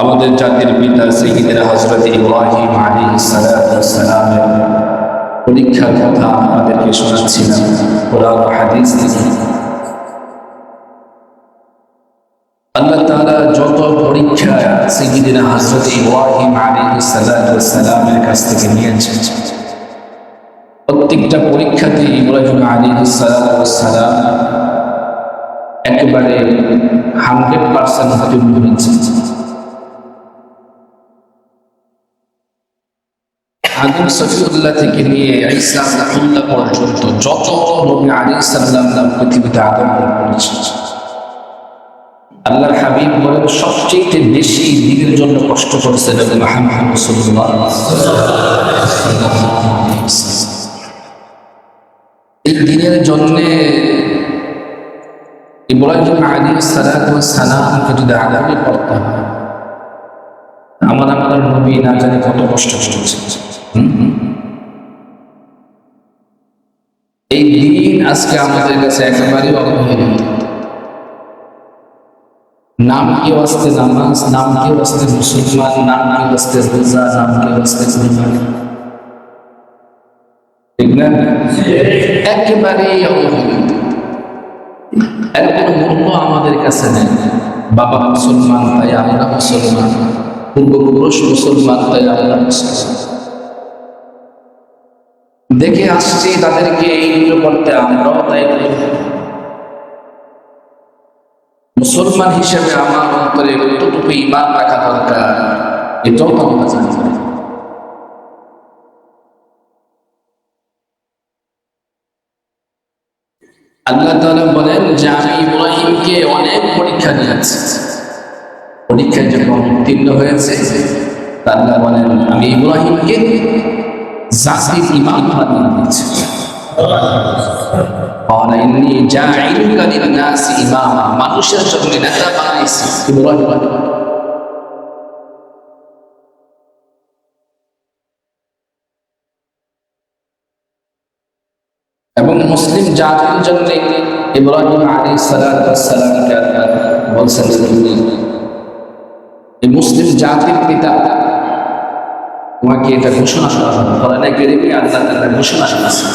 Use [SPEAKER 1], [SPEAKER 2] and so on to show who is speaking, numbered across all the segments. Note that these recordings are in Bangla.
[SPEAKER 1] আমাদের জাতির পিতা সাইয়্যিদনা হযরত ইব্রাহিম আলাইহিস সালামের পরীক্ষার কথা আমাদেরকে শোনাচ্ছিলেন কোরআন ও হাদিস থেকে। আল্লাহ তাআলা যত পরীক্ষা সাইয়্যিদনা হযরত ইব্রাহিম আলাইহিস সালামের কাছ থেকে নিয়েছেন, প্রত্যেকটা পরীক্ষাতে ইব্রাহিম আলাইহিস সালাম একেবারে 100% উত্তীর্ণ হয়েছে। আদম সফিউল্লাহ থেকে নিয়ে ঈসা রাহুল্লাহ পর্যন্ত যত নবী আলাইহিস সালাম পৃথিবীতে আগমন করেছেন, আল্লাহর হাবিব বলেন সবচেয়ে বেশি দিনের জন্য কষ্ট করেছেন মুহাম্মদ রাসূলুল্লাহ সাল্লাল্লাহু আলাইহি ওয়াসাল্লাম। এই দিনের জন্য ইব্রাহিম আলাইহিস সালামকে যদি আগামী করতে হয়, আমার নবী না জানি কত কষ্ট করেছেন। এই দিন আজকে আমাদের কাছে একেবারেই অবহেলিত। নাম কি ওয়াস্তে নামাজ, নাম কি ওয়াস্তে মুসলমান, নাম কি ওয়াস্তে রোজা, নাম কি ওয়াস্তে কুরবানি, ঠিক না? একেবারেই অবহেলিত। এর কোনো মূল্য আমাদের কাছে নেই। বাবা মুসলমান তাই আমরা মুসলমান, পূর্বপুরুষ মুসলমান তাই আমরা মুসলমান। দেখে আসছি তাদেরকে এইগুলো করতে, আমরাও তাই করি। মুসলমান হিসেবে আমার অন্তরে কতটুকু ঈমান রাখা দরকার, এটাও তো আমরা জানি। আল্লাহ তাআলা বলেন যে আমি ইব্রাহিমকে অনেক পরীক্ষা দিয়েছি, পরীক্ষায় যখন উত্তীর্ণ হয়েছে আল্লাহ বলেন আমি ইব্রাহিমকে জাতির ইমাম বানিয়ে দিয়েছি। قال إني جاعلك للناس إماما, মানুষের জন্য নেতা বানাইছি ইব্রাহিম। এবং মুসলিম জাতির জন্য ইব্রাহিম আলাইহিস সালামকে বলছেন তিনি এই মুসলিম জাতির পিতা। তোমাকে এটা ঘোষণা করা হবে, কোরআনে কারীমে আল্লাহ তাআলা ঘোষণা করেছেন।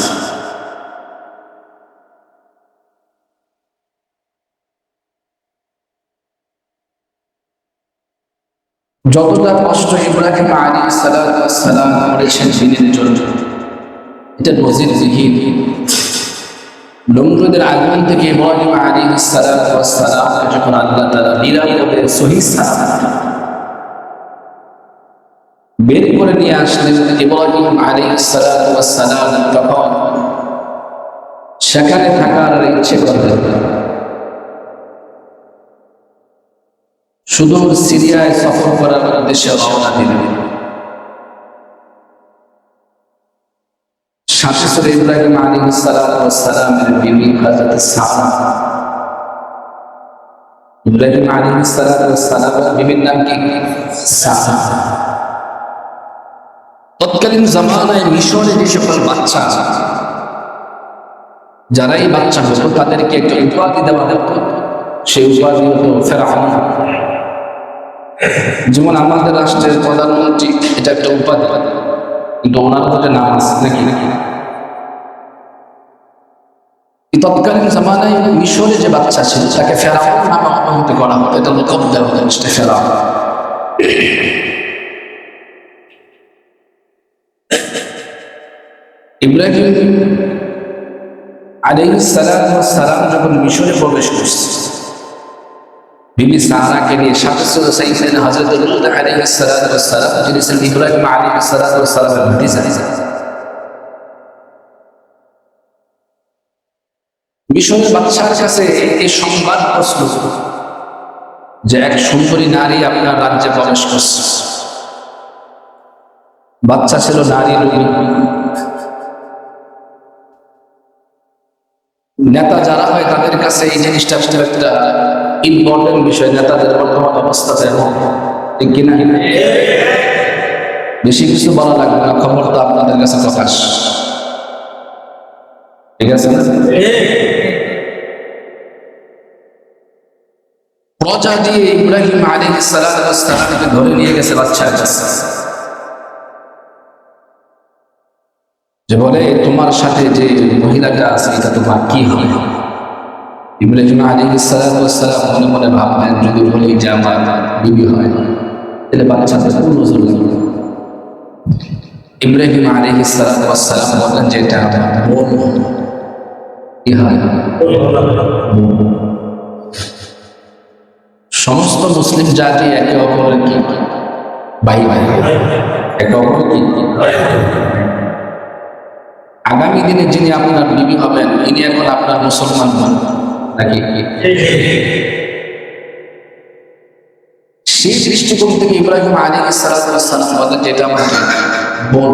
[SPEAKER 1] যতটা কষ্ট ইব্রাহিম আলাইহিস সালাম করেছেন দিনের জন্য, এটা নজিরবিহীন। নমরুদের আগুন থেকে ইব্রাহিম আলাইহিস সালাম যখন আল্লাহ তাআলা নিরাপদে সহিহ সালামত বের করে নিয়ে আসলেন, ইব্রাহিম আলাইহিস সালাম তখন সেখানে থাকার ইচ্ছে করলেন। সুদূর সিরিয়ায় সফর করার উদ্দেশ্যে রওনা দিলেন। সাথে সাথে ইব্রাহিম আলাইহিস সালামের বিবি হযরত সারা, ইব্রাহিম আলাইহিস সালামের বিবির নাম কি? সারা। তৎকালীন জামানায় মিশরে যে সকল বাচ্চা, যারাই বাচ্চা হতো তাদেরকে একটা উপাধি দেওয়া হতো, সেই উপাধি হতো ফেরাউন। যেমন আমাদের রাষ্ট্রের প্রধানমন্ত্রী, এটা একটা উপাধি, কিন্তু ওনার মধ্যে নাম আছে নাকি নাকি তৎকালীন জামানায় মিশরে যে বাচ্চা ছিল তাকে ফেরাউন নামে অপমানিত করা হতো, এটা লকব দেওয়া হতো ফেরাউন। ইব্রাহিম আলাইহিস সালাম যখন মিশরে প্রবেশ করছে, বিবি সারাকে নিয়ে, সাথে সাথে সাইয়েদনা হযরত লূত আলাইহিস সালাম যিনি ছিলেন ইব্রাহিম আলাইহিস সালামের ভাতিজা, মিশরের বাদশার কাছে এই সংবাদ পৌঁছল যে এক সুন্দরী নারী আপনার রাজ্যে প্রবেশ করছে। বাচ্চা ছিল নারী রূপী। নেতা যারা হয় তাদের কাছে এই জিনিসটা একটা ইম্পর্টেন্ট বিষয়, নেতাদের বর্তমান অবস্থাতে, ঠিক কিনা? বেশি কিছু বলা লাগবে না, খবর তো আপনাদের কাছে প্রকাশ, ঠিক আছে? প্রজা দিয়ে ইব্রাহিম আলাইহিস সালামকে ধরে নিয়ে গেছে বাচ্চার কাছে, যে বলে তোমার সাথে যে মহিলাটা আছে এটা তোমার কি হবে? ইব্রাহিম আলাইহিস সালাম মনে মনে ভাবলেন, যদি বলি যে আমার বিবি হয় তাহলে বাচ্চাটা কোন নজর লাগবে। ইব্রাহিম আলাইহিস সালাম বললেন যে এটা আমার বোন। কি হয়? সমস্ত মুসলিম জাতি একে অপরের কি ভাই ভাই, একে অপরের কি। আগামী দিনে যিনি আপনার বিবি হবেন ইনি এখন আপনার মুসলমান হন নাকি? সেই দৃষ্টিকোণ থেকে ইব্রাহিম আলাইহিস সালাম বলেন যে এটা আমার বোন।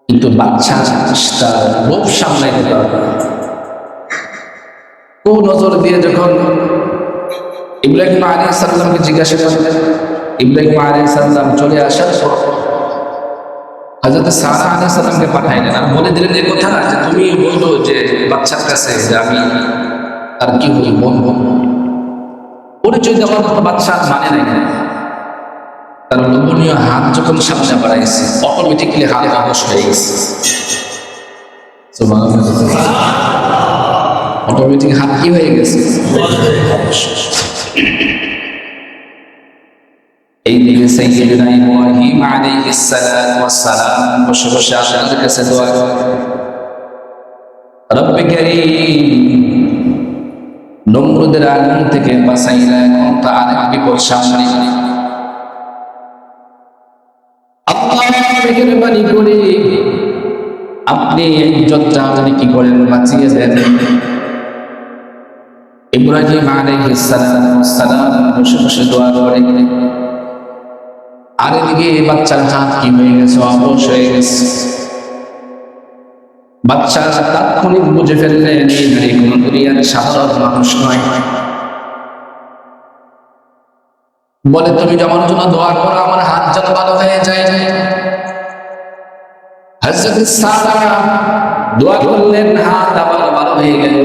[SPEAKER 1] কিন্তু বাচ্চা তার লোভ সামলাইতে পারবে না। কোন নজর দিয়ে যখন ইব্রাহিম আলাইহিস সালামকে জিজ্ঞাসা করলেন, ইব্রাহিম আলাইহিস সালাম চলে আসার পর হযরত সারা আলাইহিস সালামকে পাঠাইলেন আর বলে দিলেন এই কথা যে তুমি বলো যে বাচ্চার কাছে যে আমি আর কি হই, বোন বোন পরিচয় দেওয়ার পর বাচ্চা মানে নাই। তার লোভনীয় হাত যখন সামনে বাড়াইছে অটোমেটিকলি হাত অবশ হয়ে গেছে। অটোমেটিক হাত কি হয়ে গেছে? এইদিকে সাইয়্যিদুনা ইব্রাহিম আলাইহিস সালাম বসে বসে আল্লাহর কাছে দোয়া করে, রব্বে কারীম নমরুদের আগুন থেকে বাঁচাইলা, এখন তো আরেক বিপদ সামনে। আল্লাহ মেহেরবানি করে আপনি ইজ্জতটা আপনি কি করেন বাঁচিয়ে দেন। ইব্রাহিম আলাইহিস সালাম বসে বসে দোয়া করে, আর এদিকে বাচ্চার হাত কি হয়ে গেছে? অবশ হয়ে গেছে। বাচ্চা তাৎক্ষণিক বুঝে ফেললেন এই নারী কোন দুনিয়ার সাধারণ মানুষ নয়। বলে তুমি আমার জন্য দোয়া করো আমার হাত যেন ভালো হয়ে যায়। হযরত সারা দোয়া করলেন, হাত আবার ভালো হয়ে গেল।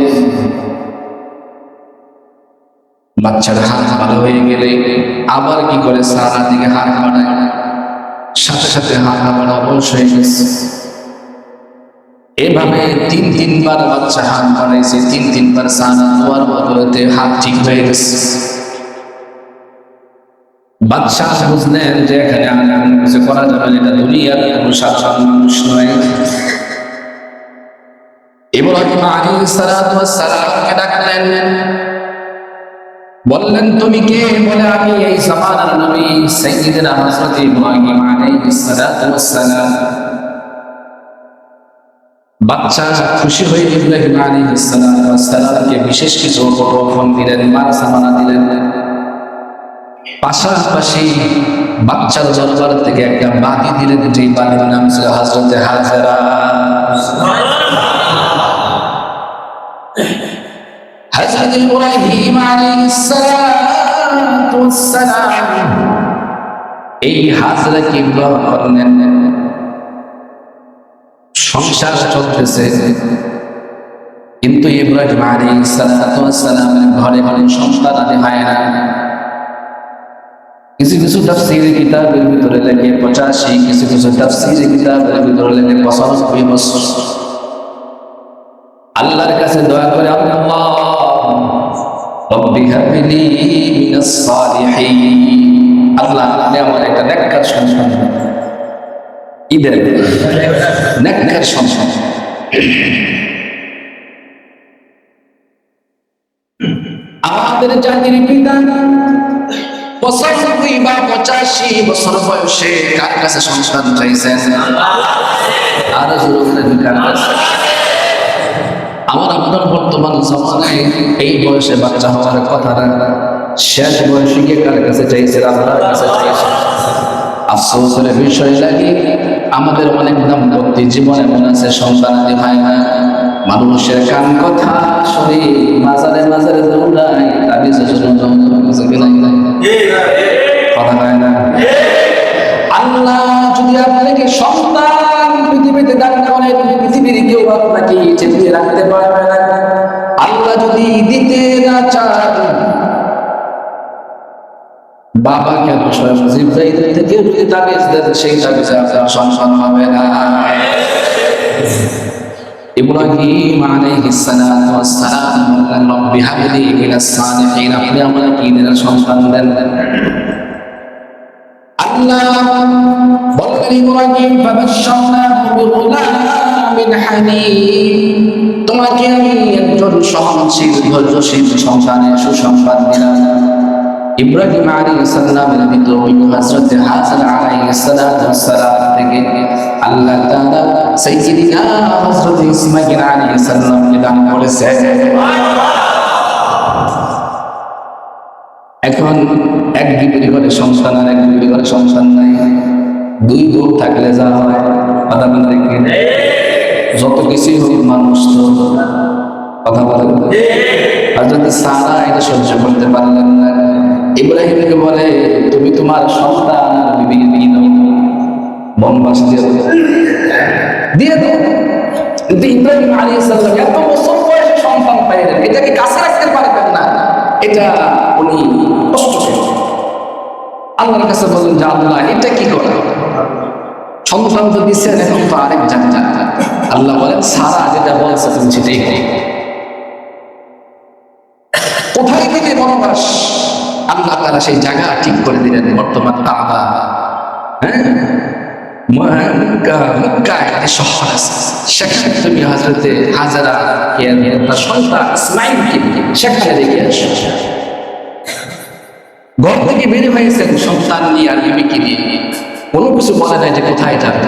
[SPEAKER 1] বাচ্চার হাত ভালো হয়ে গেলে আবার কি করে সারা দিকে হাত বাড়ায়, সাথে সাথে হাত আবার অবশ হয়ে গেছে। এভাবে তিনবার বাচ্চা হাত বাড়াইছে, তিনবার সারা দোয়ার বদলেতে হাত ঠিক হয়ে গেছে। বাদশা বুঝলেন যে এখানে আর কিছু করা যাবে না, এটা দুনিয়ার কোনো সাধারণ মানুষ নয়। ইব্রাহিম আলাইহিস সালামকে ডাকলেন, বললেন তুমি কে? বলে আমি এই জামানার নবী সাইয়্যিদনা হযরত ইব্রাহিম আলাইহিস সালাম। বাচ্চা খুশি হয়ে ইব্রাহিম আলাইহিস সালামকে বিশেষ কিছু উপঢৌকন দিলেন, মাল সামানা দিলেন। পাশাপাশি বাচ্চার দরবার থেকে একটা বাতি দিলেন, যে বাতির নাম ছিল হযরত হাজেরা। হযরত ইব্রাহিম আলাইহিস সালাম এই হাজেরাকে বিবাহ করলেন। সংসার চলতেছে, কিন্তু ইব্রাহিম আলাইহিস সালামের ঘরে ঘরে সন্তান আদি হয় না। কিছু কিছু তাফসীরের কিতাবের ভিতরে লেখে 85, কিছু কিছু তাফসীরের কিতাবের ভিতরে লেখে 95 বছর। আল্লাহর কাছে দোয়া করে, আল্লাহ রব্বি হাবলি মিনাস সালিহিন, আল্লাহ আপনি আমার একটা নেককার সন্তান ইদের নেককার সন্তান। আমাদের জাতির পিতা 85 বা 85 বছর বয়সে কার কাছে সন্তান চাইছেন? আর জরুরি কার কাছে? আমার আপনার বর্তমান জমানায় এই বয়সে বাচ্চা হওয়ার কথা না, শেষ বয়সে গিয়ে কার কাছে চাইছে? আল্লাহর কাছে চাইছে। আফসোসের বিষয় লাগে আমাদের অনেক দাম্পত্য জীবনে মনে আছে সন্তান আদি হয় না। মানুষের কান কথা শুনে মাজারে মাজারে দৌড়ায়, তাবিজের জন্য কথা হয় না। আল্লাহ যদি আপনাকে সন্তান পৃথিবীতে দান করেন, পৃথিবীর কেউ আপনাকে চেপিয়ে রাখতে পারবে না। আল্লাহ যদি দিতে না না চান, বাবা কেন স্বয়ং জিবরাইল থেকে যদি তাবিজ দেন, সেই তাবিজে আপনার সন্তান হবে না। ইব্রাহিম আলাইহিস সালাতু ওয়াস সালাম বললেন, রব্বি হাবলি মিনাস সালিহিন, আপনি আমাকে কি দিনের সন্তান দেন। আল্লাহ বললেন, ইব্রাহিম ফাবাশশারনাহু বিগুলামিন হালিম, তোমাকে আমি একজন সহনশীল ধৈর্যশীল সন্তানের সুসংবাদ দিলাম। ইব্রাহিম আলাইহিস সালামের ভিতর হযরত হাসান আলাইহিস সালাম থেকে আল্লাহ তাআলা সাইয়্যিদিনা হযরত ইসমাঈল আলাইহিস সালামকে দান করেছেন। এখন এক বিবি ঘরে সন্তান আর এক বিবি ঘরে সন্তান নাই, দুই বউ থাকলে যা হয় কথা বলতে যত কিছুই হোক মানুষ তো কথা বলে। হযরত সারা এটা সহ্য করতে পারলেন না, ইব্রাহিমকে বলে, তুমি তোমার সন্তান আর বিবিকে দিয়ে দাও, বনবাস দিয়ে দাও। কিন্তু ইব্রাহিম আলাইহিস সালাম এত বছর বয়সে সন্তান পাইলেন, এটাকে কাছে রাখতে পারবেন না, এটা উনি কষ্ট পেলেন। আল্লাহর কাছে বললেন যে আল্লাহ এটা কি করে, সন্তান তো দিচ্ছেন, এখন তো আরেক জায়গা। আল্লাহ বলেন সারা যেটা বলছে তুমি সেটাই করো। কোথায় থেকে বনবাস, আল্লাহ তাআলা সেই জায়গা ঠিক করে দিলেন, বর্তমান কাবা। শহর আছে, সেখানে তুমি হযরতে হাজেরা তার সন্তান ইসমাঈলকে সেখানে রেখে আসো। ঘর থেকে বের হয়েছেন সন্তান নিয়ে আর বিবিকে নিয়ে, কোনো কিছু বলে নাই যে কোথায় যাবে,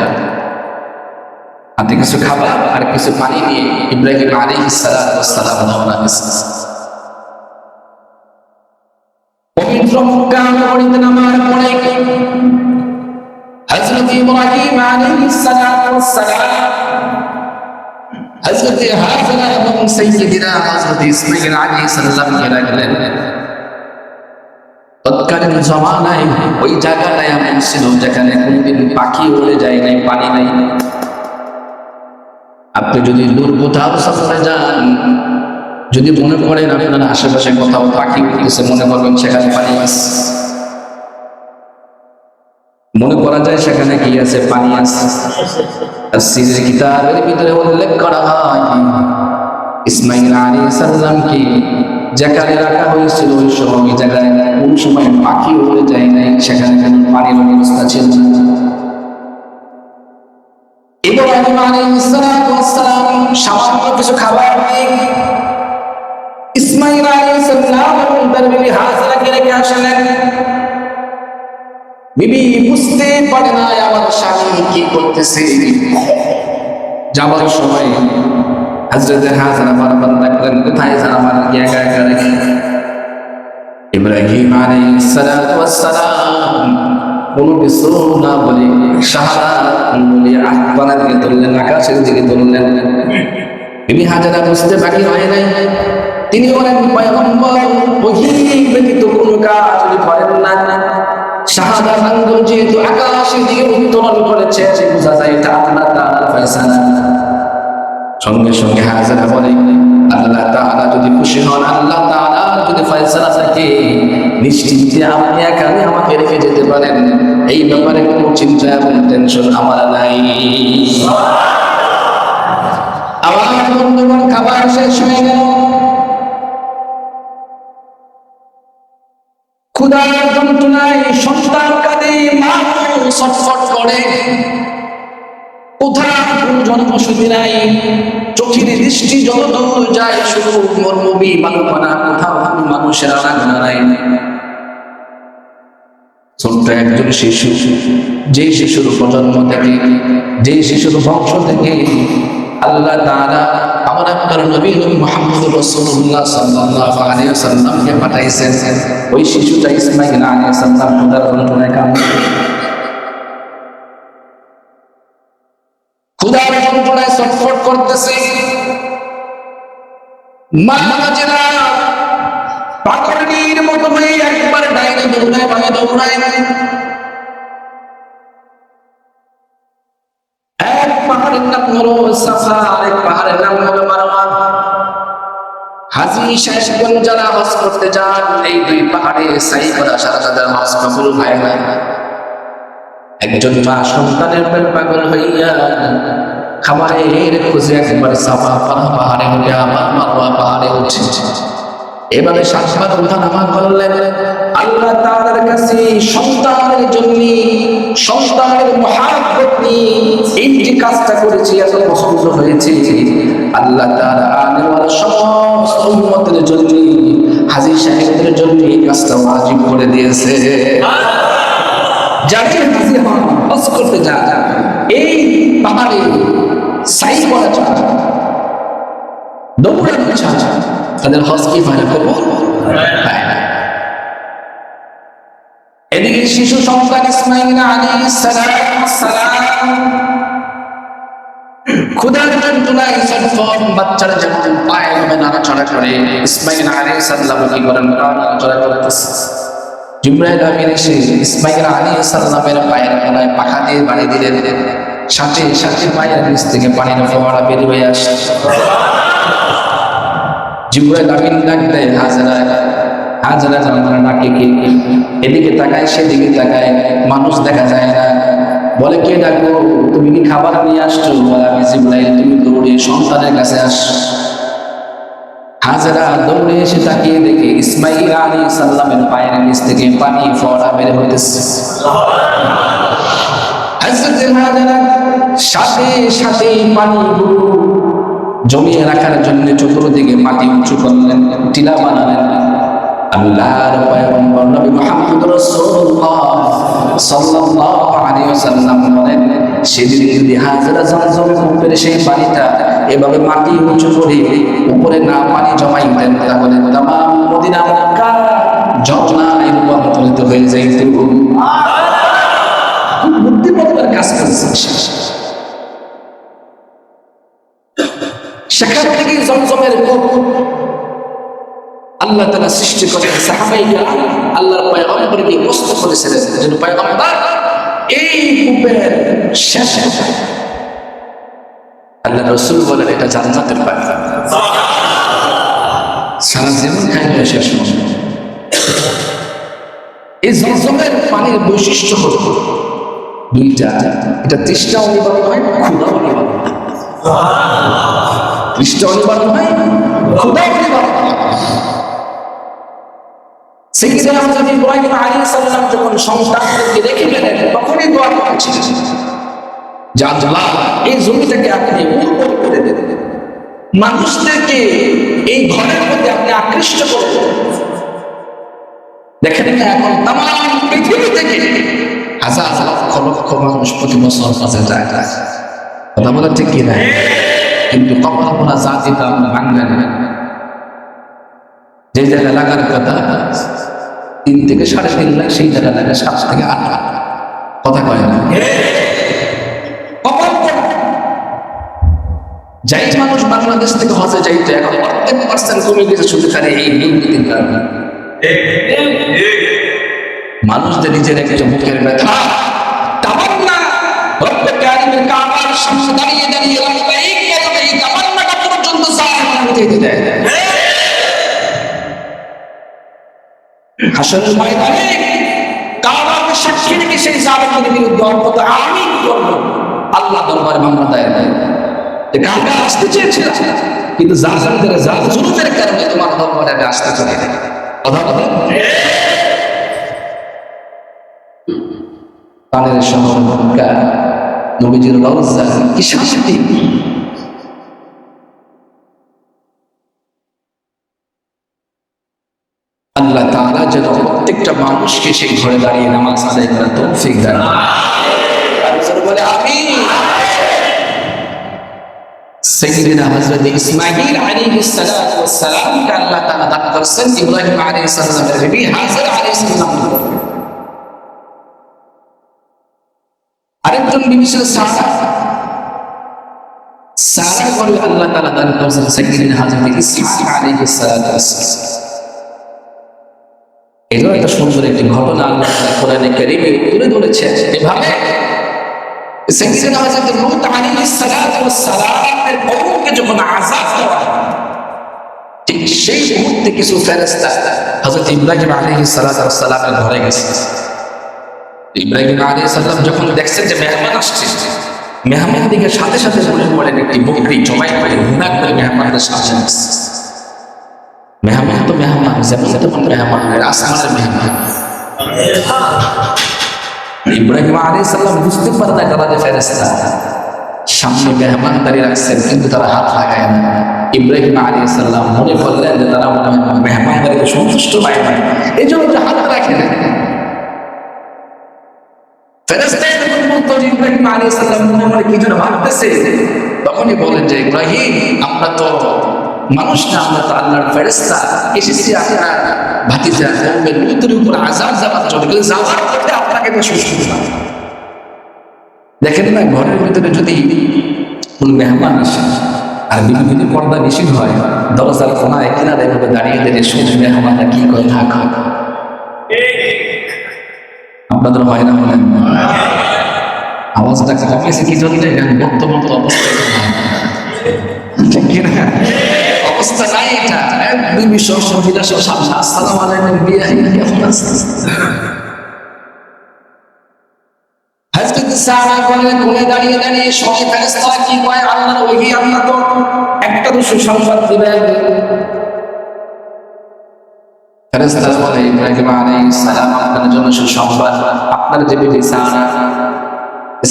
[SPEAKER 1] হাতে কিছু খাবার আর কিছু পানি নিয়ে ইব্রাহিম আলাইহিস সালাম রওনা দিয়েছেন। পবিত্র মক্কা নগরীতে নামার পরে হযরত ইব্রাহিম আলাইহিস সালাম হযরত হাজেরা এবং সাইয়্যিদিনা হযরত ইসমাঈল আলাইহিস সালামকে রাখলেন। তৎকালীন জমানায় ওই জায়গাটায় এমন ছিল যেখানে কোনদিন পাখি উড়ে যায় নাই, পানি নাই। আপনি যদি দূর কোথাও সফরে যান, যদি মনে করেন আপনার আশেপাশে কোথাও পাখি উঠতেছে, মনে করবেন সেখানে পানি আছে, মনে করা যায় সেখানে কি আছে, পানি আছে। তাফসীরের কিতাবের ভিতরে উল্লেখ করা হয় ইসমাঈল আলাইহিস সালামকে যেখানে রাখা হয়েছিল ওই সময় জায়গায় কোন সময় পাখি উড়ে যায় নাই, সেখানে কোনো পানির ব্যবস্থা ছিল না। ইব্রাহিম আলাইহিস সালাম সামান্য কিছু খাবার নিয়ে ইসমাঈল আলাইহিস সালাম এবং তার বিবি হাজেরাকে রেখে আসলেন। বিবি বুঝতে পারে না আমার স্বামী কি করতেছে। যাবার সময় হযরত হাজেরা বারবার ডাকলেন, কোথায় যান আমার একা একা রেখে। ইব্রাহিম আলাইহিস সালাম কোনো কিছু না বলে শাহাদাত বলে আসমানের দিকে তুললেন, আকাশের দিকে তুললেন। বিবি হাজেরা বুঝতে বাকি হয় নাই, তিনি বলেন পয়গম্বর ওহী ব্যতীত কোনো কাজ উনি করেন না। শাহাদাত আঙ্গুল যেহেতু আকাশের দিকে উত্তোলন করেছে, বোঝা যায় এটা আল্লাহ তাআলার ফয়সালা। সঙ্গে সঙ্গে হাজেরা বলে, আল্লাহ তাআলা যদি খুশি হন, আল্লাহ তাআলার যদি ফয়সালা থাকে, নিশ্চিন্তে আপনি এখানে আমাকে রেখে যেতে পারেন, এই ব্যাপারে কোনো চিন্তা এবং টেনশন আমার নাই। আবার বন্ধুগণ খাবার শেষ হয়ে গেল, ক্ষুধার যন্ত্রণায় সন্তান কাঁদে, মা ছটফট করে, কোথাও কোনো জনবসতি নাই, চোখের দৃষ্টি যতদূর যায় শুধু মরুভূমি বালুকণা, কোথাও কোনো মানুষের আনাগোনা নাই। ছোট্ট একজন শিশু, যে শিশুর প্রজন্ম থেকে, যে শিশুর বংশ থেকে আল্লাহ তাআলা আমার আপনার নবী মুহাম্মদ রাসূলুল্লাহ সাল্লাল্লাহু আলাইহি ওয়াসাল্লামকে পাঠাইছেন, ওই শিশুটা ইসমাঈল আলাইহিস সালাম ক্ষুধার যন্ত্রণায় কাঁদে, ক্ষুধার যন্ত্রণায় ছটফট করতেছে। মা হাজেরা পাগলের মতো হয়ে একবার ডাইনে দৌড়ায়, বামে দৌড়ায়, এক পাহাড়ের নাম হলো সাফা, আরেক পাহাড়ের নাম হলো মারওয়া। হাজি সাহেবগণ যারা হজ করতে যান, এই দুই পাহাড়ে সাই করা সারা তাদের হজ কবুল হয় না। একজন মা সন্তানের প্রেম পাগল হইয়া খাবারের খুঁজে একবার সাফা পাহাড়ে উঠে আবার মারওয়া পাহাড়ে উঠে এভাবে 7 বার ওঠানামা করলেন। আল্লাহ তাআলার কাছে সন্তানের জন্য, সন্তানের মহব্বত নিয়ে এই যে কাজটা করেছি এত পছন্দ হয়েছে, আল্লাহ তাআলা আনেওয়ালা সমস্ত উম্মতের জন্য, হাজী সাহেবদের জন্য এই কাজটা ওয়াজিব করে দিয়েছে। যারা হাজী হন, হজ করতে যান, এই পাহাড়ে সাই করা চান, দৌড়ানো চান, তাদের হজ কি হয় না? কবুল হয় না। এদিকে শিশু সন্তান ইসমাঈল আলাইহিস সালাম ক্ষুধার যন্ত্রণায় ছটফট, বাচ্চারা যেমন পায়ে নাড়াচাড়া করে, ইসমাঈল আলাইহিস সালাম কি করেন? নাড়াচাড়া করতেছে। জিবরাইল আমিন এসে ইসমাঈল আলাইহিস সালামের পায়ের তলায় পাখা দিয়ে বাড়ি দিলেন, সাথে সাথে পায়ের নিচ থেকে পানির ফোয়ারা বের হয়ে আসে। জিবরাইল আমিন ডাক দেয় হাজেরা, হাজেরা জানলা ডাকে কে? এদিকে তাকায় সেদিকে তাকায়, মানুষ দেখা যায় না। বলে কে ডাকো? তুমি কি খাবার নিয়ে আসছো? বলে আমি জিবরাইল। তুমি দৌড়ে সন্তানের কাছে আসছো। হাজেরা দৌড়ে এসে তাকিয়ে দেখে ইসমাঈল আলাইহিস সালামের পায়ের নিচ থেকে পানি ফোয়ারা বের হতেছে। হযরত হাজেরা সাথে সাথে পানিগুলো জমিয়ে রাখার জন্য চতুর্দিকে মাটি উঁচু করলেন, টিলা বানালেন। আল্লাহর পয়গম্বর নবী মুহাম্মদ রাসূলুল্লাহ সাল্লাল্লাহু আলাইহি ওয়াসাল্লাম বলেন, সেদিন যদি হাজেরা জমজমের কূপের সেই পানিটা এভাবে মাটি উঁচু করে উপরে না পানি জমাইতেন, তাহলে তামাম মদিনা মক্কা ঝর্ণায় রূপান্তরিত হয়ে যাইত। বুদ্ধিমত্তার কাজ করেছেন। সেখান থেকে জমজমের কূপ আল্লাহ তাআলা সৃষ্টি করেন। সাহাবাইরা আল্লাহর পয়গম্বরকে কষ্ট করেছিলেন, যেন পয়গম্বর এই কূপের শেষে আল্লাহ রাসূল বলেন এটা জান্নাতের পানি, সারা জীবন খাইলে শেষ হবে। এই জমজমের পানির বৈশিষ্ট্য হলো দুইটা, এটা তৃষ্ণাও নিবারণ হয়, ক্ষুধাও নিবারণ হয়। তৃষ্ণাও নিবারণ হয়, ক্ষুধাও নিবারণ হয়। সাইয়্যিদুনা হযরত ইব্রাহিম আলাইহিস সালাম যখন সন্তানদেরকে রেখে গেলেন, তখনই দোয়া করেছিলেন যে আল্লাহ এই জমিটাকে আপনি উর্বর করে দেন, মানুষদেরকে এই ঘরের মধ্যে আপনি আকৃষ্ট করে দেন। দেখেন না এখন তামাম পৃথিবী থেকে হাজার লক্ষ লক্ষ মানুষ প্রতি বছর কাছে যায়, কথা বলা ঠিক কি না? কিন্তু কখনো জাতিটা ভাঙবে না। যে জায়গায় লাগার কথা 3 থেকে 3.5 লাখ, সেই জায়গায় লাগে 7 থেকে 8 লাখ। কথা কয় না? যাই মানুষ বাংলাদেশ থেকে হজে যাইতো, এখন 1% কমে গেছে শুধু খালি এই দুর্নীতির কারণে। মানুষদের নিজের একটা মুখের ব্যথা, তামান্না রব্বে কারিমের কাবার সামনে দাঁড়িয়ে দাঁড়িয়ে লাব্বাইক বলতে এই তামান্নাটা পর্যন্ত জালেম মিটাইতে দেয়। হাসরের ময়দানে কাবাকে সাক্ষী রেখে সেই জালেমের বিরুদ্ধে অন্তত আমিন করব, আল্লাহ দরবারে মামলা দায়ের দেয়। কাবা আসতে চেয়েছিল, কিন্তু জালেমদের জুলুমের কারণে তোমার দরবারে আসতে পারে না। কথা বলেন। পানের শহর মক্কা, নবীজির রওজা, কি শান্তি! আল্লাহ তাআলা যেন প্রত্যেকটা মানুষকে সেই ঘরে দাঁড়িয়ে নামাজ আদায় করার তৌফিক দান করেন। বলে আমিন। সাইয়্যিদুনা হযরত ইসমাঈল আলাইহিস সালাম কে আল্লাহ তাআলা দান করেছেন ইব্রাহিম আলাইহিস সালামের বিবি হাজেরা আলাইহিস সালাম। আরেকজন বিবি ছিল সারা। সারা বলে আল্লাহ তাআলা দান করেছেন সাইয়্যিদুনা হযরত ইসহাক আলাইহিস সালাম। এলো একটা সুন্দর একটি ঘটনা আল্লাহ তাআলা কোরআনে কারীমে তুলে ধরেছেন। এভাবে সাইয়্যিদুনা হযরত লূত আলাইহিস সালামের কওমকে যখন আযাব দেওয়া হয়, ঠিক সেই মুহূর্তে কিছু ফেরেশতা হযরত ইব্রাহিম আলাইহিস সালামের ঘরে গেছে। ইব্রাহিম আলাইহিস সালাম যখন দেখছেন যে মেহমান আসছে, মেহমান দিকে সাথে সাথে মনে পড়েন একটি বকরি জবাই করে ঘুণা করে মেহমানদের সামনে আসছে। মেহমান তো মেহমান, যেমন তেমন মেহমান, আসমানের মেহমান। ইব্রাহিম আলাইহিস সালাম বুঝতে পারে না তারা যে ফেরেশতা, সামনে মেহমান দাঁড়িয়ে রাখছেন কিন্তু তারা হাত লাগায় না। ইব্রাহিম আলাইহিস সালাম মনে করলেন যে তারা মেহমানদারিতে সন্তুষ্ট হয় না, এই জন্য হাত রাখে না। ফেরেশতা যখন বলতো যে ইব্রাহিম আলাইহিস সালাম মনে মনে কি যেন ভাবতেছে, তখনই বলেন যে ইব্রাহিম, আমরা তো মানুষ না, আমরা তো আল্লাহর ফেরেশতা, এসেছি আপনার ভাতিজা কওমে লূতের উপর আযাব যাবার জন্য, কিন্তু যাওয়ার পথে আপনাকে তো সুস্থ না। দেখেন না, ঘরের ভিতরে যদি কোন মেহমান আসে আর বিধি পর্দা নিষিদ্ধ হয়, দরজার কোনায় কিনারে এভাবে দাঁড়িয়ে দাঁড়িয়ে শুধু মেহমানরা কি করে না খায়। আপনাদের হয় না? বলেন আওয়াজটা কমেছে কি জন্য? বর্তমান অবস্থায় ঠিক কিনা অবস্থা নাই এটা। বিবি সহ মহিলা সহ সামনে আসসালামু আলাইকুম বিয়ে কেমন আছেন? সারা কোলে দাঁড়িয়ে দাঁড়িয়ে সঙ্গে ফেরেশতারা কি কয়, আল্লাহর ওহী, আল্লাহ তো একটা তো সুসংবাদ দিবেন। ফেরেশতারা বলে ইব্রাহিম আলাইহিস সালাম, আপনার জন্য সুসংবাদ, আপনার যে বিবি সারা,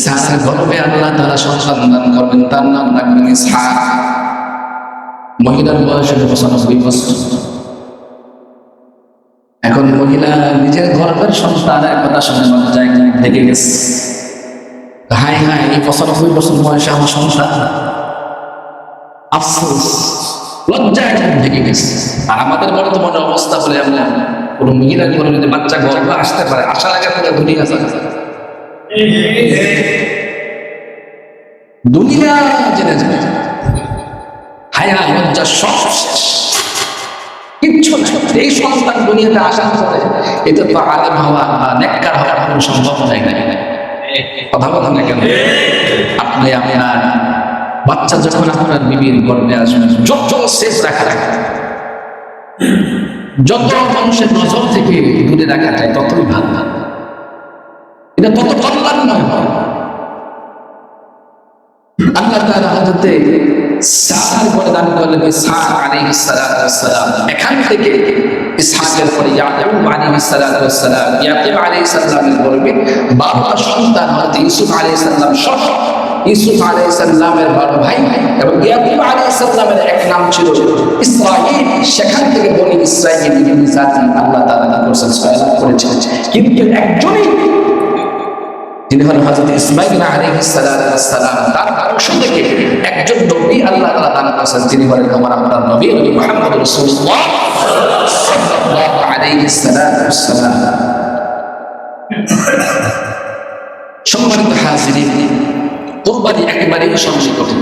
[SPEAKER 1] সারার গর্ভে আল্লাহ তাআলা সন্তান দান করবেন, তার নাম রাখবেন ইসহাক। মহিলার বয়স 95 বছর। এখন মহিলা নিজের গর্ভের সন্তানের কথা শুনে লজ্জায় ঢেকে গেছে। হাই হাই, এই 95 বছর বয়সে আমার সন্তান, আফসোস, লজ্জায় ঢেকে গেছে। আর আমাদের বর্তমানে অবস্থা বলে আমরা কোন মহিলা কোনো যদি বাচ্চা গর্ভে আসতে পারে, আসার আগে পুরো দুনিয়া দুনিয়া জেনে যাবে। হায় হায়, লজ্জা সব শেষ, কিচ্ছু নাই। এই সন্তান দুনিয়াতে আসার পরে এটা তো আলেম হওয়া বা নেককার হওয়ার কোনো সম্ভাবনাই নাই। কথা বলেন না কেন? আপনি আপনার বাচ্চা যখন আপনার বিবির গর্ভে আসবে, যত শেষ রাখা যায়, যত মানুষের নজর থেকে দূরে রাখা যায় ততই ভালো, এটা তত কল্যাণময় হয়। আল্লাহ তাআলা হযরতে সারার পরে দান করলেন ইসহাক আলাইহিস সালাম। এখান থেকে ইসহাকের পরে ইয়াকুব আলাইহিস সালাম, ইয়াকুব আলাইহিস সালামের গর্ভে 12টা সন্তান হযরত ইউসুফ আলাইহিস সালাম সহ ইউসুফ আলাইহিস সালামের 12 ভাই, এবং ইয়াকুব আলাইহিস সালামের এক নাম ছিল ইসরাঈল। সেখান থেকে বনি ইসরাঈল জাতি আল্লাহ তাআলা করেছেন, কিন্তু একজনই যিনি হলেন হযরত ইসমাঈল আলাইহিস সালাম, তার বংশ থেকে একজন নবী আল্লাহ তাআলা দান করেছেন, তিনি হলেন আমার আপনার নবী মুহাম্মদ রাসূলুল্লাহ সাল্লাল্লাহু আলাইহি সাল্লাম। সম্মানিত হাজিরিন, কুরবানি একেবারেই সন্নিকটে।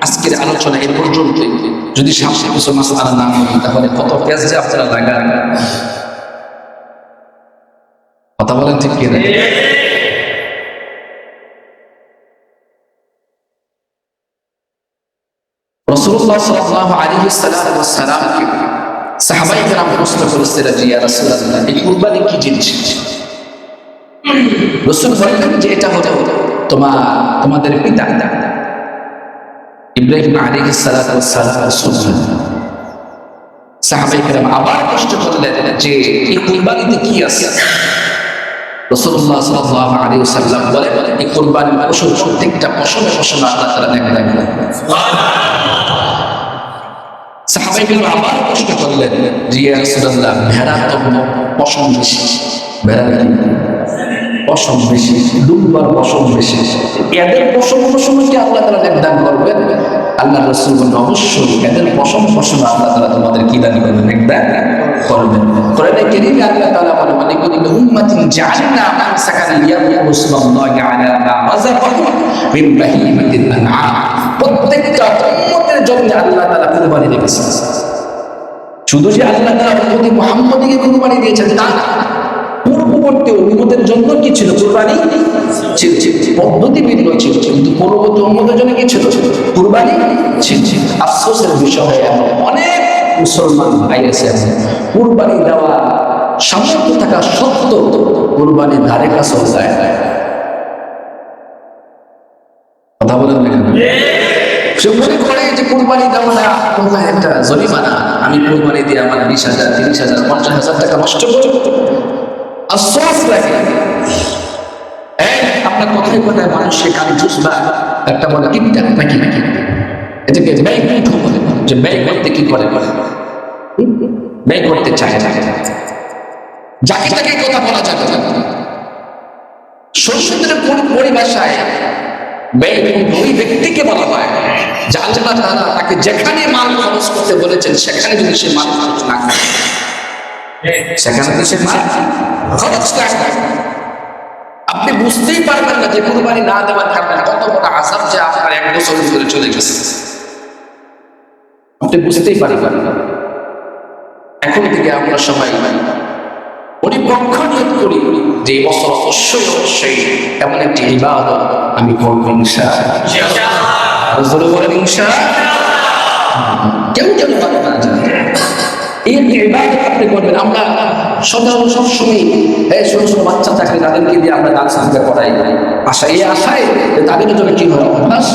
[SPEAKER 1] আজকের আলোচনা এই পর্যন্তই। যদি সামনে কিছু মাসআলা না হয় তাহলে কত পেজ যে আপনারা লাগান। কথা বলেন ঠিক কি না? রাসূলুল্লাহ সাল্লাল্লাহু আলাইহি সাল্লামকে সাহাবায়ে কেরাম প্রশ্ন করেছিলেন যে ইয়া রাসূলুল্লাহ, এই কুরবানি কি জিনিস? রাসূল বললেন যে এটা হলো তোমাদের পিতা ইব্রাহিম আলাইহিস সালামের সুন্নাত। সাহাবায়ে কেরাম আবার প্রশ্ন করলেন যে এই কুরবানিতে কি আছে? রাসূলুল্লাহ সাল্লাল্লাহু আলাইহি ওয়াসাল্লাম বলেন, এই কুরবানির পশু প্রত্যেকটা পশমে পশমে আল্লাহ তাআলা নেক দান করেন। সাহাবায়ে কেরাম আবার প্রশ্ন করলেন যে ইয়া রাসূলুল্লাহ, ভেড়া তো পশম বেশি, ভেড়া পশম বেশি, দুম্বার পশম বেশি, এদের পশম পশমে কি আল্লাহ তাআলা নেক দান করবেন? আল্লাহ রাসূল বলেন, অবশ্যই এদের পশম পশমে আল্লাহ তাআলা তোমাদের কি দান করবেন? নেক দান করবেন। কোরআনে কারীমে আল্লাহ তাআলা বলেন, ওয়ালিকুল্লি উম্মাতিন জাআলনা মানসাকান লিয়াযকুরু ইসমাল্লাহি আলা মা রাযাকাহুম মিন বাহিমাতিল আনআম। প্রত্যেকটা উম্মতের জন্য আল্লাহ তাআলা কুরবানি রেখেছেন। শুধু যে আল্লাহ তাআলা উম্মতি মুহাম্মদকে কুরবানি দিয়েছেন তা না, পূর্ববর্তী উম্মতের জন্য কি ছিল? কুরবানি ছিল। পদ্ধতি ভিন্ন ছিল, কিন্তু পূর্ববর্তী উম্মতের জন্য কি ছিল? কুরবানি ছিল। আফসোসের বিষয় অনেক মুসলমান ভাই আছে, কুরবানি দেওয়া সামর্থ্য থাকা সত্ত্বেও কুরবানির ধারে কাছেও যায় না। কথা বলেন না কেন? সে মনে করে যে কুরবানি দেওয়া না কোথায় একটা জরিমানা, আমি কুরবানি দিয়ে আমার 20,000, 30,000, 50,000 টাকা নষ্ট করব, আফসোস লাগে। আপনার কথায় কথায় মানুষের কানে জুসবা একটা বলে কিপটা নাকি নাকি, এটাকে ব্যয় বলে, যে ব্যয় করতে কি করে, ব্যয় করতে চায় না। যাকে তাকে কথা বলা যাবে না। সংস্কৃতির পরিভাষায় ব্যয় ওই ব্যক্তিকে বলা হয় যে আল্লাহ তাআলা তাকে যেখানে মাল খরচ করতে বলেছেন সেখানে যদি সে মাল খরচ না করে, সেখানে তো সে মাল খরচ না করে, আপনি বুঝতেই পারবেন না যে কুরবানি না দেওয়ার কারণে কত বড় আযাব যে আপনার 1 বছর ধরে চলে গেছে, আপনি বুঝতেই পারবেন না। এখন থেকে আমরা সবাই পরিপক্ষ নিয়ত করি যে এই বছর অবশ্যই অবশ্যই এমন একটি ইবাদত আমি করব ইনশাআল্লাহ। বলেন ইনশাআল্লাহ। কেউ কেন পারে না এই ইবাদত আপনি করবেন। আমরা সাধারণ সবসময় ছোট ছোট বাচ্চা থাকে তাদেরকে দিয়ে আমরা দান সাজদা করাই, আশায় যে তাদের জন্য কি হয়, অভ্যাস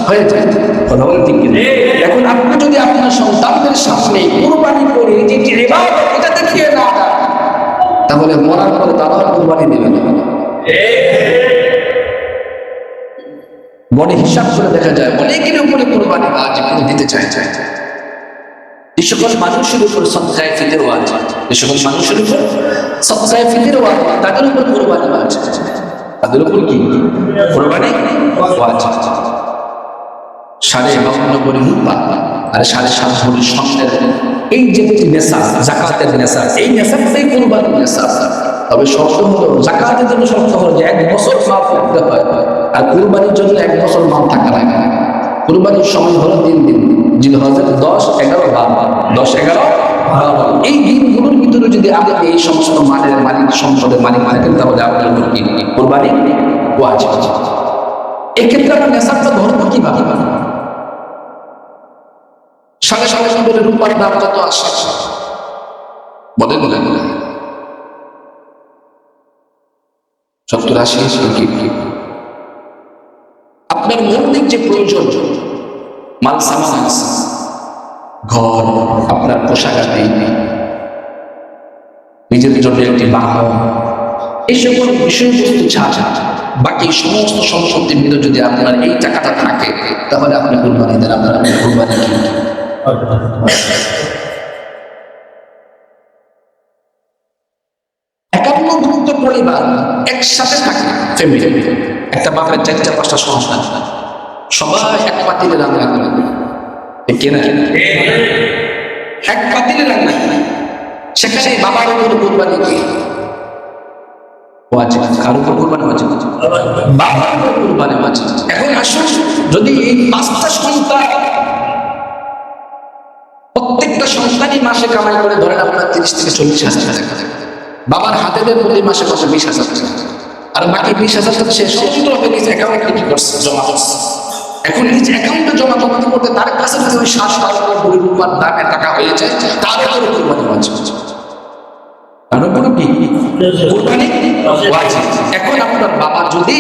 [SPEAKER 1] হয়ে যায়। কথা বলেন ঠিক কিনা? এখন আপনি যদি আপনার সন্তানদের সামনে কুরবানি করে যে ইবাদত এটা দেখিয়ে না তাহলে মরার পরে তারা কুরবানি দেবে না। বড় হিসাব করে দেখা যায় অনেকের উপরে কুরবানি ওয়াজিব দিতে চায়। এই সকল মানুষের উপর সদকায়ে ফিতর ওয়াজিব, এই সকল মানুষের উপর সদকায়ে ফিতর ওয়াজিব, তাদের উপর কুরবানি ওয়াজিব, তাদের উপর কি কুরবানি ওয়াজিব। 52.5 ভরি রূপা আর 7.5 ভরি স্বর্ণের এই যে নেশাব, যাকাতের নেশাব, এই নেশাবটাই কুরবানির নেশাব। তবে শর্ত হলো, যাকাতের জন্য শর্ত হলো যে 1 বছর মাল থাকতে হয়, আর কুরবানির জন্য 1 বছর মাল থাকা লাগে না। কুরবানির সময় হলো 3 দিন, জিলহজের 10, 11, 12, 10, 11, 12 এই দিনগুলোর ভিতরে যদি আপনি এই সমস্ত মালের মালিক, সম্পদের মালিক থাকেন তাহলে আপনার উপর কি কুরবানি ওয়াজিব। এক্ষেত্রে আমরা নেশাবটা ধরবো কিভাবে? 7.5 ভরি রূপার দাম কত আসে বলেন? 70-80 কি? আপনার মৌলিক যে প্রয়োজন, মাল সামান আছে, ঘর, আপনার পোশাক আদি, নিজের জন্য একটি বাহন, এই সকল বিষয়বস্তু ছাড়া বাকি সমস্ত সম্পত্তির ভিতরে যদি আপনার এই টাকাটা থাকে তাহলে আপনি কুরবানি দেন। আপনার কুরবানি কি? 51 পরিবার একসাথে থাকে, ফ্যামিলি, একটা বাপের 4-5টা সন্তান, সবাই এক পাতিলে রান্না করে, এক পাতিলে রান্না করে, সেখানে বাবার উপর কুরবানি কি ওয়াজিব, কার উপর কুরবানি ওয়াজিব? বাবার উপর কুরবানি ওয়াজিব। এখন আসুন, যদি এই 5টা সন্তান, প্রত্যেকটা সন্তানই মাসে কামাই করে ধরেন আপনার 30,000-40,000 টাকা, বাবার হাতে দেন প্রতি মাসে কত? 20,000 টাকা, আর বাকি 20,000 টাকা সে স্বতন্ত্রভাবে নিজ অ্যাকাউন্টে কি করছে? জমা করছে। এখন নিজ অ্যাকাউন্টে জমা করতে করতে তার কাছে যদি ওই 7-8 কোটি রূপার দামের টাকা হয়ে যায়, তাহলে কুরবানি ওয়াজিব। তার উপর কি কুরবানি ওয়াজিব। এখন আপনার বাবা যদি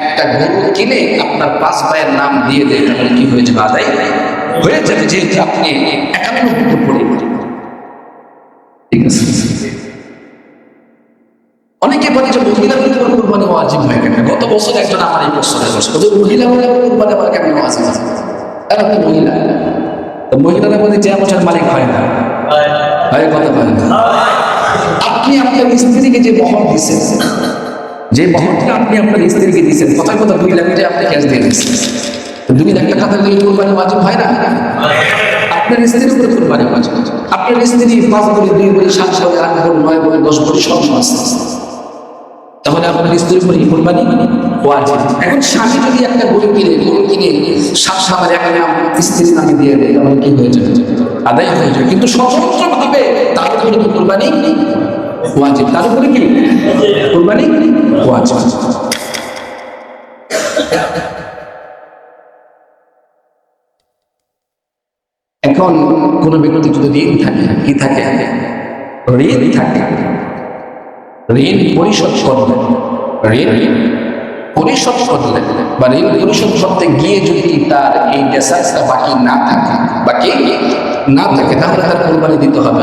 [SPEAKER 1] একটা গরু কিনে আপনার 5 ভাইয়ের নাম দিয়ে দেয় তাহলে কি হয়ে যাবে? আদায় হয়ে যাবে, যেহেতু আপনি 51 পরিবার। ঠিক আছে? অনেকে বলে যে মহিলাদের উপর কুরবানি ওয়াজিব হয় কেন? গত বছর একজন আমার এই প্রশ্ন করেছে, মহিলা বলে কুরবানি আবার কেন ওয়াজিব আছে? তারা তো মহিলা, মহিলারা বলে যে বছর মালিক হয় না, হয় কথা বলে না। আপনি আপনার স্ত্রীকে যে মহর দিচ্ছেন, যে মহরটা আপনি আপনার স্ত্রীকে দিচ্ছেন, কথা 2 লাখ টাকা আপনি ক্যাশ দিয়ে দিচ্ছেন, 2 লাখ টাকা থাকলে কুরবানি ওয়াজিব হয় না? আপনার স্ত্রীর উপরে কুরবানি ওয়াজিব। আপনার স্ত্রী 5 ভরি, 2 ভরি, 7 ভরি, 8 ভরি, 9 ভরি, 10 ভরি স্বর্ণ আছে, তাহলে আপনার স্ত্রীর উপরে কুরবানি ওয়াজিব। এখন স্বামী যদি একটা গরু কিনে 7 সালের এক নাম স্ত্রীর নামে দিয়ে দেয় তাহলে কি হয়ে যাবে? আদায় হয়ে যাবে। কিন্তু স্বতন্ত্রভাবে তার উপরে কুরবানি ওয়াজিব, তার উপরে কি কুরবানি ওয়াজিব। এখন এখন কোনো ব্যক্তি যদি ঋণ থাকে, কি থাকে, ঋণ থাকে, ঋণ পরিশোধ করবে, ঋণ পরিশোধ করলে বা ঋণ পরিশোধ করতে গিয়ে যদি তার এই ডেসার্সটা বাকি না থাকে, তাহলে তার কোরবানি দিতে হবে।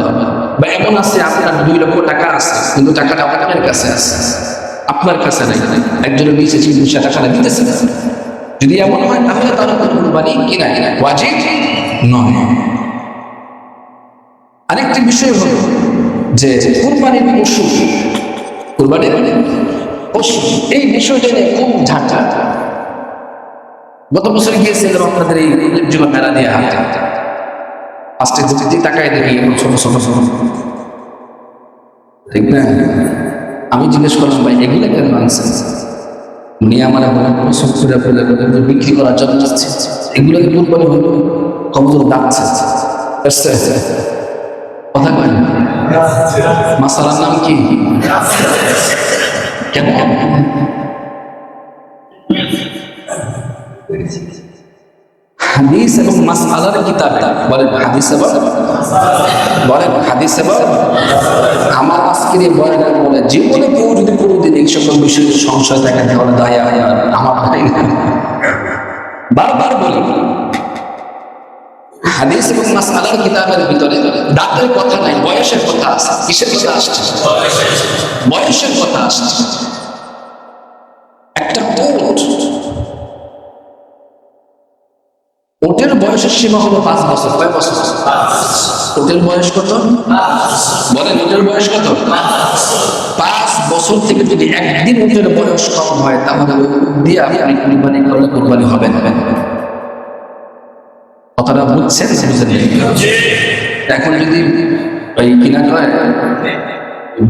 [SPEAKER 1] বা এমন আছে আপনার 2 লক্ষ টাকা আছে, কিন্তু টাকাটা আপনার কাছে আছে, আপনার কাছে নাই, একজনের নিচে সে টাকাটা দিতেছে। যদি এমন হয় তাহলে তার কোরবানি কিনা ওয়াজিব নয়। আরেকটি বিষয় হলো যে কোরবানির পশু, কোরবানির পশু এই বিষয়টা নিয়ে খুব ঝাঁটা। গত বছর গিয়েছিলাম আপনাদের এই জীবন মেলা দিয়ে হাঁটতে, আজকে যদি টাকায় দেখি ছোট ছোট ছোট, ঠিক না? আমি জিজ্ঞেস করলাম, ভাই এগুলো কেন আনছে? উনি আমার বিক্রি করার জন্য যাচ্ছে, এগুলো কি কোরবানি হলো? কমজোর ডাকছে, কথা কয় না। মাসালার নাম কি? কেন? হাদিস এবং মাসআলার কিতাবে বলেন, হাদিস এবং বলেন, হাদিস এবং আমার আজকের এই বয়ানের বলে জীবনে কেউ যদি কোনোদিন এই সকল বিষয়ে সংশয় থাকে তাহলে দয়া আমার ভাই বারবার বলি, হাদিস এবং মাসআলার কিতাবের ভিতরে দাঁতের কথা নাই, বয়সের কথা আছে। কিসের কথা আসছে? বয়সের কথা আসছে। একটা ওটের বয়সের সীমা হলো 5 বছর। কয় বছর? ওটের বয়স কত? বলেন, ওটের বয়স কত? 5 বছর থেকে যদি একদিন ওটের বয়স কম হয় তাহলে ওই দিয়ে আপনি কুরবানি করলে কুরবানি হবে না। কথাটা বুঝছেন? বুঝেন? এখন যদি ওই কিনা কয়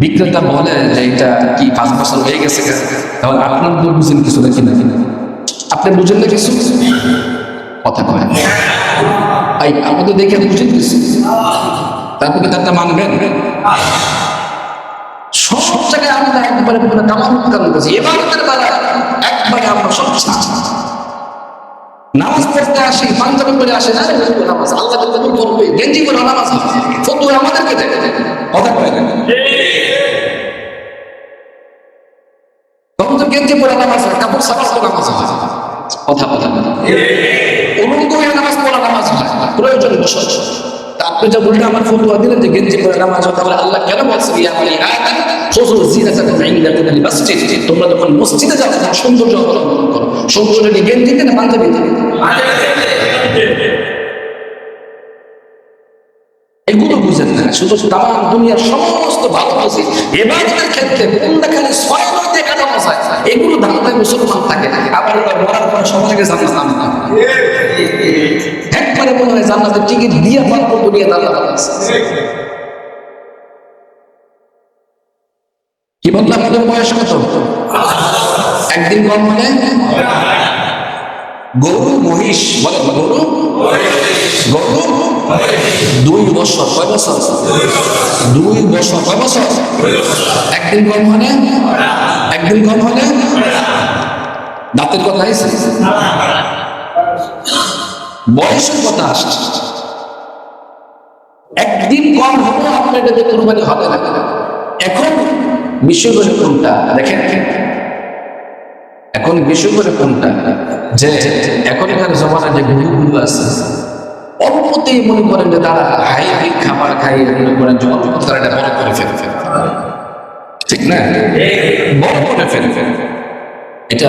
[SPEAKER 1] বিক্রেতা বলে যে এটা কি 5 বছর হয়ে গেছে, তাহলে আপনার তো বুঝেন কিছু না, কিনা আপনি বুঝেন না কিছু, কথা কয় আমাদের দেখে বুঝেন কিছু, তারপর কি তারটা মানবেন? সব জায়গায় আমরা একবারে এবারে একবারে আমরা সব নামাজ পড়তে আসি, পাঞ্জাবি করে আসে না, নামাজ আল্লাহ করবে, গেঞ্জি করে নামাজ ফতুয়া আমাদেরকে দেখে, কথা কয় না। তখন তো গেঞ্জি পরে নামাজ হয়, কাপড় সাফা করে নামাজ হয়, কথা বলা উলঙ্গ হয়ে নামাজ পড়া নামাজ হয়, প্রয়োজন বসে। আপনি যে বলতে আমার ফতুয়া দিলেন যে গেঞ্জি পরে নামাজ হয়, তাহলে আল্লাহ কেন বলছে তোমরা যখন মসজিদে যাও তখন সৌন্দর্য অবলম্বন করো। সৌন্দর্য নিয়ে গেঞ্জিতে না পাঞ্জাবিতে? এগুলো বুঝেন না, শুধু তাম দুনিয়ার সমস্ত ভালো বুঝি এবাদতের ক্ষেত্রে কোনখানে 6 টাকা নামাজ হয়, এগুলো ধান্দায় মুসলমান থাকে। আবার মরার পরে সবার আগে জান্নাত নাম না, একবারে মনে হয় জান্নাতের টিকিট দিয়ে পারবো দুনিয়া দাঁড়া আছে। কি বললাম? আপনাদের বয়স কত? একদিন কম মানে গরু মহিষ, বলে গরু 2 বছর। কয় বছর? 2 বছর। কয় বছর? একদিন কম হলে, একদিন কম হলে দাঁতের কথা আসছে, বয়সের কথা আসছে। একদিন কম হলেও আপনার এটাতে কোরবানি হবে না। এখন বিষয় করে কোনটা দেখেন, এখন বিষয় করে কোনটা যে এখনকার জমানায় যে গরুগুলো আছে অল্পতেই মনে করেন যে তারা হাই হাই খাবার খাই, মনে করেন যে অল্প তারা এটা বড় করে ফেলে, ঠিক না? বড় করে ফেলে। এটা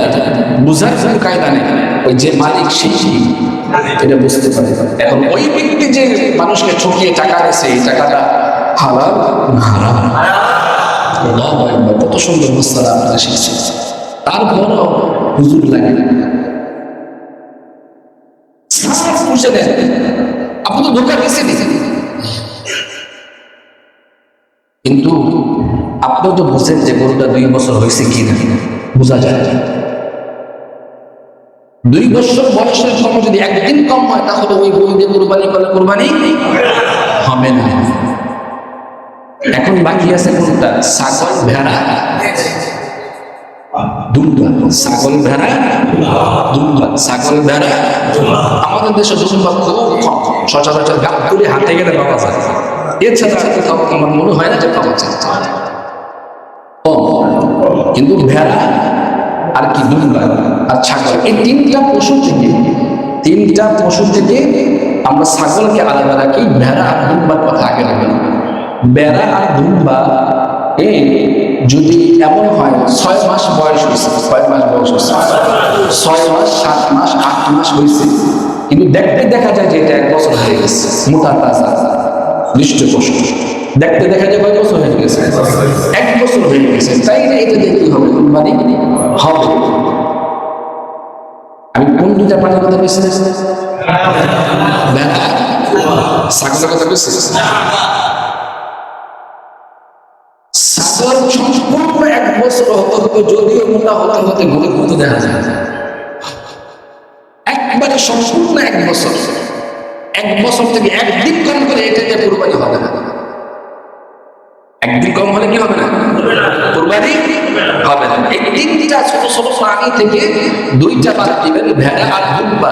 [SPEAKER 1] বুঝার কোনো কায়দা নেই, ওই যে মালিক সেই এটা বুঝতে পারে। এখন ওই ব্যক্তি যে মানুষকে ঠকিয়ে টাকা দিয়েছে, এই টাকাটা হালাল না হারাম? কত সুন্দর মশলা আপনারা শিখছে, তারপরও হুজুর লাগে না। বুঝে দেন, আপনি তো ধোকা দিয়েছেন, কিন্তু আপনিও তো বুঝেন যে গরুটা 2 বছর হয়েছে কি না, বোঝা যায়। 2 বছর বয়সের সময় যদি একদিন কম হয় তাহলে ওই গরু দিয়ে কোরবানি করলে কোরবানি হবে না। এখন বাকি আছে কোনটা? ছাগল, ভেড়া, দুম্বা, ছাগল ভেড়া দুম্বা, ছাগল ভেড়া। আমাদের দেশে দুম্বা খুব কম, সচরাচর গাবতলী হাতে গেলে পাওয়া যায়, এছাড়া আমার মনে হয় না যে পাওয়া যায় কম। কিন্তু ভেড়া আর কি দুম্বা আর ছাগল, এই তিনটা পশু থেকে আমরা ছাগলকে আলাদা রাখি, ভেড়া আর দুম্বার কথা আগে রাখি। ভেড়া আর দুম্বা যদি এমন হয় 6 মাস বয়স হয়েছে, 6 মাস বয়স হয়েছে, 6 মাস 7 মাস 8 মাস হয়েছে, কিন্তু দেখতে দেখা যায় যে এটা 1 বছর হয়ে গেছে, মোটা তাজা নিষ্ঠ পশু, দেখতে দেখা যায় কয় বছর হয়ে গেছে, 1 বছর হয়ে গেছে, তাই না? এটা দিয়ে কি হবে? কুরবানি হবে। আমি কোন দুইটা প্রাণীর কথা বলছি? ভেড়া, ছাগলের কথা বলছি। ছাগল সম্পূর্ণ 1 বছর হতে যদিও মোটা হতে ঘুরে দেখা যায়, একবারে সম্পূর্ণ 1 বছর, 1 বছর থেকে একদিন কম করে এটাতে কুরবানি হবে না। একদিন কম হলে কি হবে না? কুরবানি হবে না। এই 3টা ছোট ছোট প্রাণী থেকে 2টা বাদ দিবেন, ভেড়া আর দুম্বা।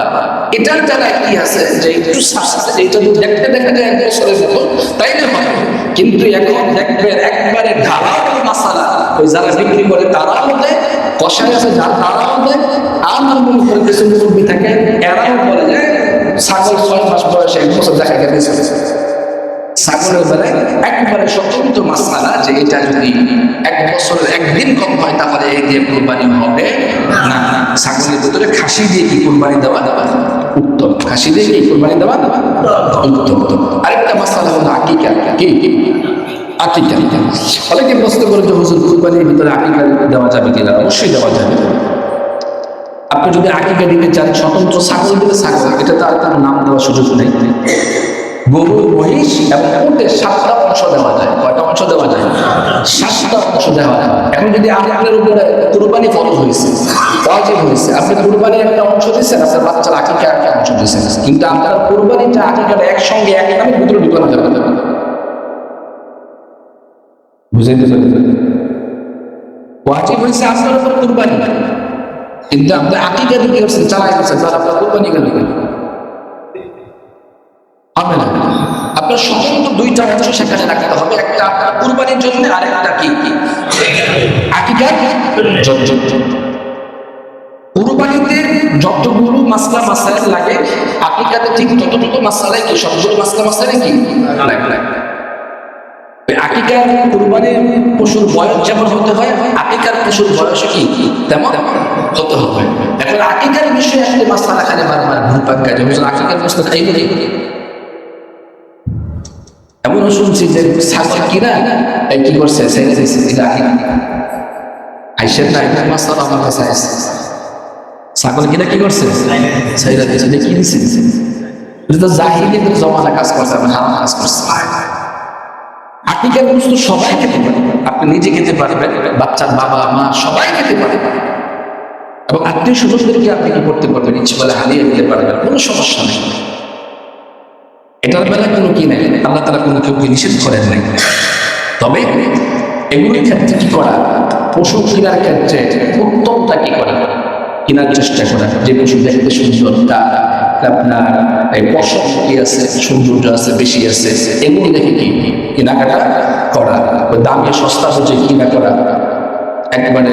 [SPEAKER 1] এটার যারা কি আছে যে একটু সাথে এটা দেখতে দেখা যায় 1 বছরের মতো, তাইলে হবে। কিন্তু এখন দেখবেন একবারে ঢালাও মাসালা, ওই যারা বিক্রি করে তারাও দেয়, কষাই আছে যার তারাও দেয়, আমার মনে করে কিছু মুরব্বী থাকে এরাও বলে যে ছাগল 6 মাস বয়সে 1 বছর দেখা গেছে। ছাগলের বেলায় একবারে স্বতন্ত্র মাসালা যে এটা যদি 1 বছরের একদিন কম হয় তাহলে এই দিয়ে কুরবানি হবে না। ছাগলের ভিতরে খাসি দিয়ে কি কুরবানি দেওয়া উত্তম, খাসি দিয়ে কি কুরবানি দেওয়া উত্তম। আরেকটা মাসালা হলো আকিকা। কি আকিকা? অনেকে প্রশ্ন করে যে হুজুর কুরবানির ভিতরে আকিকা দেওয়া যাবে কিনা? অবশ্যই দেওয়া যাবে। আপনি যদি আকিকা দিতে চান স্বতন্ত্র ছাগল দিলে ছাগল, এটা তার কোনো নাম দেওয়ার সুযোগ নেই। গরু, মহিষ এবং উটের 7টা অংশ দেওয়া যায়। কয়টা অংশ দেওয়া যায়? 7টা অংশ দেওয়া যায়। এখন যদি আপনার উপরে কুরবানি ফরজ হয়েছে, ওয়াজিব হয়েছে, আপনি কুরবানির একটা অংশ দিচ্ছেন, আপনার বাচ্চার আকিকা একটা অংশ দিচ্ছেন, কিন্তু আপনার কুরবানিটা আকিকাটা একসঙ্গে এক নামে ভিতরে ঢুকানো যাবে না। বুঝাইতে পারবেন? ওয়াজিব হয়েছে আপনার উপর কুরবানি, কিন্তু আপনি আকিকা দিতে গেছেন, চালাই গেছেন, তার আপনার কুরবানি গেল হবে না। আপনার স্বতন্ত্র 2টা অংশ সেখানে রাখতে হবে, একটা আপনার কুরবানির জন্য, আরেকটা কি আকিকার জন্য। কুরবানিতে যতগুলো মাসলা মাসাইল লাগে আকিকাতে ঠিক ততটুকু মাসলাই কি সবগুলো মাসলা মাসাইল কি লাগে। আকিকার কুরবানির পশুর বয়স যেমন হতে হয়, আকিকার পশুর বয়স কি তেমন হতে হবে। এখন আকিকার বিষয়ে একটা মাসলা খালি বারবার ঘুরপাক খায়, যেমন আকিকার প্রশ্ন খাইব নেই। এমনও শুনছি যে ছাগল কিনা কি করছে, আইসের না মাসলা আমার কাছে আসছে, ছাগল কিনা কি করছে, কি দিচ্ছে, এটা তো জাহিলি জমানা কাজ করছে, হারাম কাজ করছে। আকিকার বস্তু সবাই খেতে পারে, আপনি নিজে খেতে পারবেন, বাচ্চার বাবা মা সবাই খেতে পারে, এবং আত্মীয় স্বজনদেরকে আপনি কি করতে পারবেন, ইচ্ছে বলে হারিয়ে দিতে পারবেন, কোনো সমস্যা নেই। এটার বেলা কোনো কি নাই, আল্লাহ তাআলা কোনো কেউকে নিষেধ করেন নাই। তবে এগুলির ক্ষেত্রে কি করা, পশু কেনার ক্ষেত্রে উত্তমটা কি করা, কেনার চেষ্টা করা, যে পশু দেখতে সুন্দর, তার আপনার পশম কি আছে, সৌন্দর্য আছে, বেশি আছে, এগুলি দেখে কি কেনাকাটা করা। দামে সস্তা হচ্ছে কিনা করা, একবারে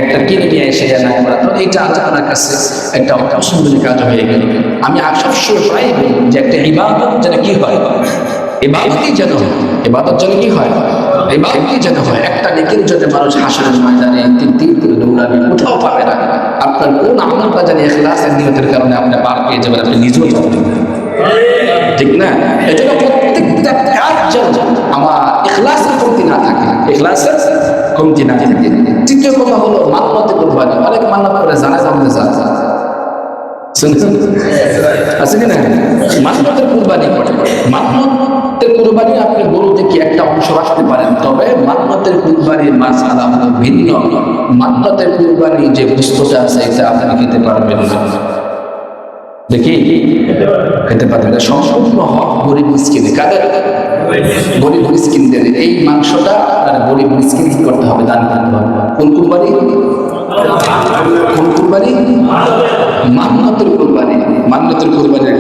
[SPEAKER 1] একটা কিনে নিয়ে এসে না করা, তাহলে এইটা আপনার কাছে একটা অপছন্দের কাজ হয়ে গেল। আমি সবসময় প্রায় বলি যে একটা ইবাদত যেন কি হয়, ইবাদতই যেন হয়, ইবাদত যেন কি হয়, ইবাদতই যেন হয়। একটা নেকির জন্য মানুষ হাসরের ময়দানে তিন করে দৌড়াবে, কোথাও পাবে না। আপনার কোন আমলটা জানি ইখলাসের নিয়তের কারণে আপনি পার পেয়ে যাবেন, আপনি নিজেও জানেন, ঠিক না? এই জন্য প্রত্যেকটা কাজ যেন আমার ইখলাসের কমতি না থাকে, ইখলাসের কমতি না থাকে। তৃতীয় কথা হলো মান্নতে কুরবানি। অনেক মান্নত করে জানা জানতে চান, আছে কিনা? মান্নতের কুরবানি করে, মান্নতের কুরবানি আপনি গরু থেকে একটা অংশ রাখতে পারেন, তবে মান্নতের কুরবানির মাসআলা হলো ভিন্ন। মান্নতের কুরবানি যে বস্তুটা আছে এটা আপনি খেতে পারবেন না, দেখি খেতে পারবেন না। সম্পূর্ণ হক গরিব মিসকিন, কাদের? গরিব মিসকিনদের। এই মাংসটা আপনার গরিব মিসকিন করতে হবে, দান করতে হবে। কোন কুরবানি?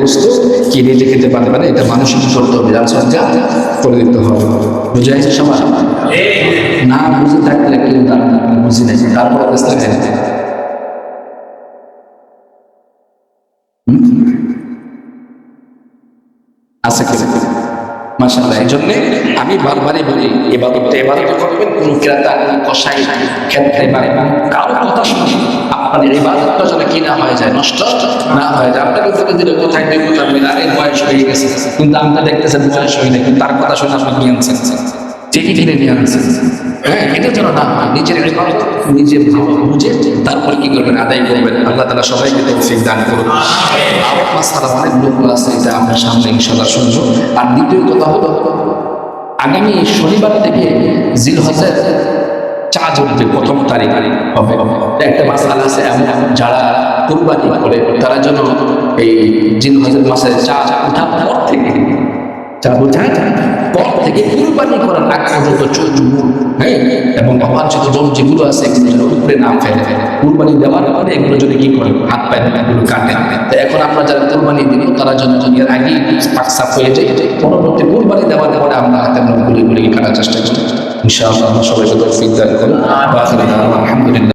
[SPEAKER 1] বস্তু কি নিজে খেতে পারবে না, এটা মানুষের করতে হবে, সজ্জা করে দিতে হবে। বুঝে আছে সবার? না বুঝে থাকলে কেউ বুঝি নাই, তারপর আছে কি মাশাআল্লাহ। এই জন্যে আমি বারবারই বলি, এবাদত করবেন কোন ক্রেতা কসাই ক্ষেত্রে বা কারো কথা শুনে আপনার ইবাদতটা যেন কি না হয়ে যায়, নষ্ট না হয়ে যায়। আপনাকে বলে দিলে কোথায় দেখবো, আরে বয়স হয়ে গেছে, কিন্তু আপনি দেখতেছেন বয়স হয়ে নাই, কিন্তু তার কথা শুনে আপনি নিয়ে আনছেন, ঠিকই কিনে নিয়ে আনছেন। হ্যাঁ, এটা যেন না হয়, নিজের ইবাদত নিজে বুঝে তারপরে কি করবেন, আদায় করবেন। আল্লাহ তাআলা সবাইকে তৌফিক দান করুন। আরেক মাসআলা অনেক লোক আছে, এটা আমরা সামনে ইনশাআল্লাহ শুনবো। আর দ্বিতীয় কথা হলো, আগামী শনিবার থেকে জিলহজের চাঁদ উঠবে, প্রথম তারিখ হবে। একটা মাসআলা আছে, এমন যারা কুরবানি করে তারা যেন এই জিলহজের মাসের চাঁদ ওঠার পর থেকে, চাঁদ ওঠার পর থেকে কুরবানি করার আগ পর্যন্ত চোখ, হ্যাঁ, এবং অবাঞ্ছিত জল যেগুলো আছে এগুলো যেন উপরে না ফেলে, কুরবানি দেওয়ার পরে এগুলো যদি কি করে হাত পায়ে এগুলো কাটে। তো এখন আমরা যারা কুরবানি দিব তারা যেন এর আগেই পাক সাফ হয়ে যায়, পরবর্তী কুরবানি দেওয়ার পরে আমরা হাতের নখ গুলি কাটার চেষ্টা করি। ইনশাআল্লাহ সবাইকে তৌফিক দান করুন। আলহামদুলিল্লাহ।